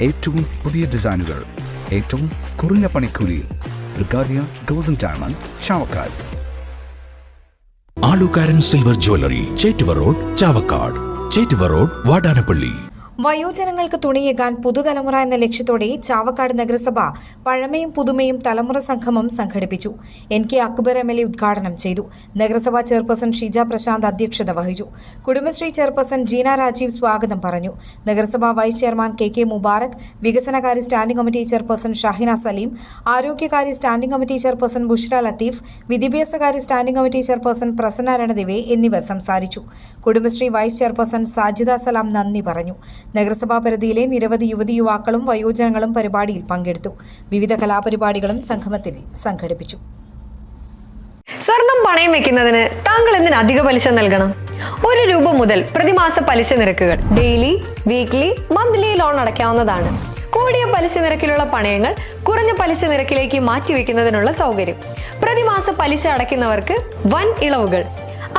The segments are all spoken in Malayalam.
ഏറ്റവും പുതിയ ഡിസൈനുകൾ ഏറ്റവും കുറഞ്ഞ പണിക്കൂലിയിൽ. ബ്രിഗാദിയ golden diamond, Chavakkad. Alukkaran silver jewellery, Chettuva road, Chavakkad. Chettuva road, Vadanappally. വയോജനങ്ങൾക്ക് തുണിയേകാൻ പുതുതലമുറ എന്ന ലക്ഷ്യത്തോടെ ചാവക്കാട് നഗരസഭ പഴമയും പുതുമയും തലമുറ സംഗമം സംഘടിപ്പിച്ചു. NK അക്ബർ MLA ഉദ്ഘാടനം ചെയ്തു. നഗരസഭാ ചെയർപേഴ്സൺ ഷീജ പ്രശാന്ത് അധ്യക്ഷത വഹിച്ചു. കുടുംബശ്രീ ചെയർപേഴ്സൺ ജീന രാജീവ് സ്വാഗതം പറഞ്ഞു. നഗരസഭാ വൈസ് ചെയർമാൻ KK മുബാറക്, വികസനകാര്യ standing committee chairperson Shahina Saleem, ആരോഗ്യകാര്യ standing committee chairperson Bushra Latheef, വിദ്യാഭ്യാസകാര്യ standing committee chairperson Prasanna Ranadive എന്നിവർ സംസാരിച്ചു. കുടുംബശ്രീ വൈസ് ചെയർപേഴ്സൺ സാജിദ സലാം നന്ദി പറഞ്ഞു. നഗരസഭാ പരിധിയിലെ നിരവധി യുവതിയുവാക്കളും വയോജനങ്ങളും പരിപാടിയിൽ പങ്കെടുത്തു. വിവിധ കലാപരിപാടികളും സംഗമത്തിൽ സംഘടിപ്പിച്ചു. സ്വർണം പണയം വെക്കുന്നതിന് താങ്കൾ എന്തിന് അധിക പലിശ നൽകണം? ₹1 മുതൽ പ്രതിമാസ പലിശ നിരക്കുകൾ ഡെയിലി, വീക്ക്ലി, മന്ത്ലി ലോൺ അടയ്ക്കാവുന്നതാണ്. കൂടിയ പലിശ നിരക്കിലുള്ള പണയങ്ങൾ കുറഞ്ഞ പലിശ നിരക്കിലേക്ക് മാറ്റിവെക്കുന്നതിനുള്ള സൗകര്യം. പ്രതിമാസ പലിശ അടയ്ക്കുന്നവർക്ക് വൻ ഇളവുകൾ.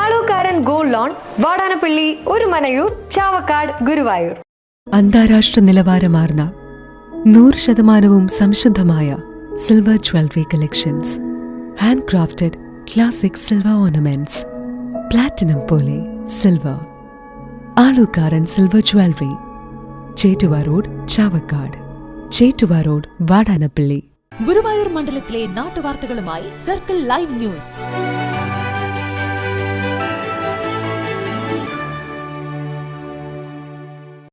Alukkaran gold loan, Vadanappally, Orumanayur, Chavakkad, Guruvayur. അന്താരാഷ്ട്ര നിലവാരമാർന്ന 100% സംശുദ്ധമായ silver jewellery collections. Hand crafted classic silver ornaments. Platinum പോലെ silver. Alukkaran silver jewellery, Chettuva road, Chavakkad. Chettuva road, Vadanappally. Guruvayur മണ്ഡലത്തിലെ നാട്ടുവാർത്തകളുമായി സർക്കിൾ ലൈവ് ന്യൂസ്.